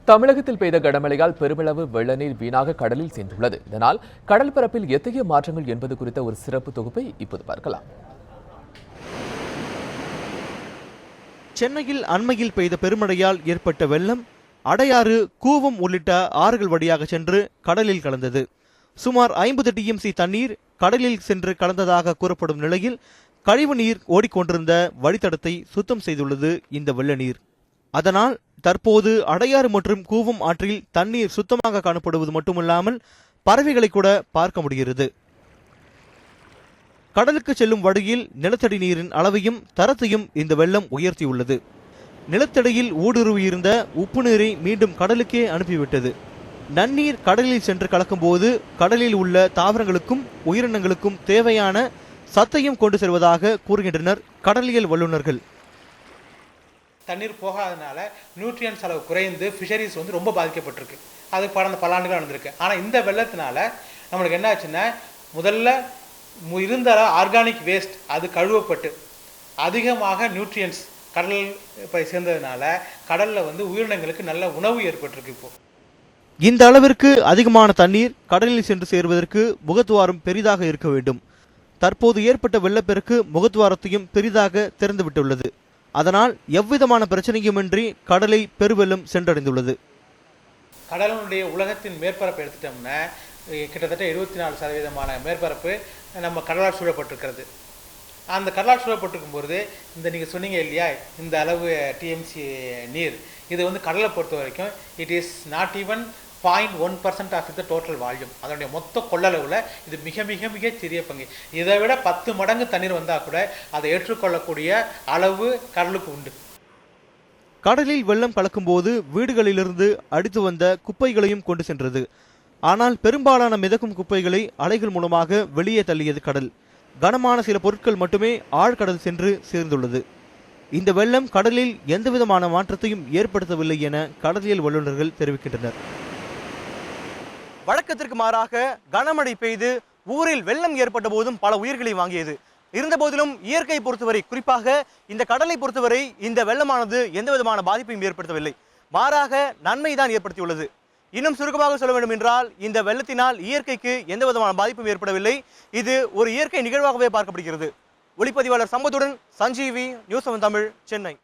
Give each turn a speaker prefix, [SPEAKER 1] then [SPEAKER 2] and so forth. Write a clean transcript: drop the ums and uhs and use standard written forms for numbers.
[SPEAKER 1] தமிழகத்தில் பெய்த கனமழையால் பெருமளவு வெள்ளநீர் வீணாக கடலில் சென்றுள்ளது. இதனால் கடல் பரப்பில் எத்தகைய மாற்றங்கள் என்பது குறித்த ஒரு சிறப்பு தொகுப்பை இப்போது பார்க்கலாம்.
[SPEAKER 2] சென்னையில் அண்மையில் பெய்த பெருமழையால் ஏற்பட்ட வெள்ளம் அடையாறு, கூவம் உள்ளிட்ட ஆறுகள் வழியாக சென்று கடலில் கலந்தது. சுமார் 50 TMC தண்ணீர் கடலில் சென்று கலந்ததாக கூறப்படும் நிலையில் கழிவு நீர் ஓடிக்கொண்டிருந்த வழித்தடத்தை சுத்தம் செய்துள்ளது இந்த வெள்ள நீர். அதனால் தற்போது அடையாறு மற்றும் கூவம் ஆற்றில் தண்ணீர் சுத்தமாக காணப்படுவது மட்டுமல்லாமல் பறவைகளை கூட பார்க்க முடிகிறது. கடலுக்கு செல்லும் வழியில் நிலத்தடி நீரின் அளவையும் தரத்தையும் இந்த வெள்ளம் உயர்த்தியுள்ளது. நிலத்தடியில் ஊடுருவியிருந்த உப்பு நீரை மீண்டும் கடலுக்கே அனுப்பிவிட்டது. நன்னீர் கடலில் சென்று கலக்கும்போது கடலில் உள்ள தாவரங்களுக்கும் உயிரினங்களுக்கும் தேவையான சத்தையும் கொண்டு செல்வதாக கூறுகின்றனர் கடலியல் வல்லுநர்கள்.
[SPEAKER 3] தண்ணீர் போகாதனால நியூட்ரியன்ஸ் அளவு குறைந்து ஃபிஷரிஸ் ரொம்ப பாதிக்கப்பட்டிருக்கு. அது கடந்த பல ஆண்டுகள் நடந்திருக்கு. ஆனால் இந்த வெள்ளத்தினால நம்மளுக்கு என்ன ஆச்சுன்னா, முதல்ல இருந்த ஆர்கானிக் வேஸ்ட் அது கழுவப்பட்டு அதிகமாக நியூட்ரியன்ஸ் கடல் போய் சேர்ந்ததுனால கடலில் உயிரினங்களுக்கு நல்ல உணவு ஏற்பட்டிருக்கு. இப்போ
[SPEAKER 2] இந்த அளவிற்கு அதிகமான தண்ணீர் கடலில் சென்று சேருவதற்கு முகத்துவாரம் பெரிதாக இருக்க வேண்டும். தற்போது ஏற்பட்ட வெள்ளப்பெருக்கு முகத்துவாரத்தையும் பெரிதாக திறந்துவிட்டுள்ளது. அதனால் எவ்விதமான பிரச்சனையுமின்றி கடலை பெருவெள்ளம் சென்றடைந்துள்ளது.
[SPEAKER 3] கடலுடைய உலகத்தின் மேற்பரப்பு எடுத்துட்டோம்னா கிட்டத்தட்ட 74% மேற்பரப்பு நம்ம கடலால் சூழப்பட்டிருக்கிறது. அந்த கடலால் சூழப்பட்டிருக்கும் போது இந்த நீங்கள் சொன்னீங்க இல்லையா, இந்த அளவு TMC நீர் இது கடலை பொறுத்த வரைக்கும் it is not even 0.1% of the total volume. அதனுடைய மொத்த கொள்ளளவில் இது மிக மிக மிக சிறிய பங்கு. இதை விட 10 மடங்கு தண்ணீர் வந்தால் கூட அதை ஏற்றுக்கொள்ளக்கூடிய அளவு கடலுக்கு உண்டு.
[SPEAKER 2] கடலில் வெள்ளம் கலக்கும்போது வீடுகளிலிருந்து அடித்து வந்த குப்பைகளையும் கொண்டு சென்றது. ஆனால் பெரும்பாலான மிதக்கும் குப்பைகளை அலைகள் மூலமாக வெளியே தள்ளியது கடல். கனமான சில பொருட்கள் மட்டுமே ஆழ்கடல் சென்று சேர்ந்துள்ளது. இந்த வெள்ளம் கடலில் எந்தவிதமான மாற்றத்தையும் ஏற்படுத்தவில்லை என கடலியல் வல்லுநர்கள் தெரிவிக்கின்றனர். வழக்கத்திற்கு மாறாக கனமழை பெய்து ஊரில் வெள்ளம் ஏற்பட்ட போதும் பல உயிர்களை வாங்கியது. இருந்த போதிலும் இயற்கை பொறுத்தவரை, குறிப்பாக இந்த கடலை பொறுத்தவரை இந்த வெள்ளமானது எந்த விதமான பாதிப்பையும் ஏற்படுத்தவில்லை. மாறாக நன்மைதான் ஏற்படுத்தியுள்ளது. இன்னும் சுருக்கமாக சொல்ல வேண்டும் என்றால், இந்த வெள்ளத்தினால் இயற்கைக்கு எந்த விதமான பாதிப்பும் ஏற்படவில்லை. இது ஒரு இயற்கை நிகழ்வாகவே பார்க்கப்படுகிறது. ஒளிப்பதிவாளர் சம்பத்துடன் சஞ்சீவி, நியூஸ் 7 தமிழ், சென்னை.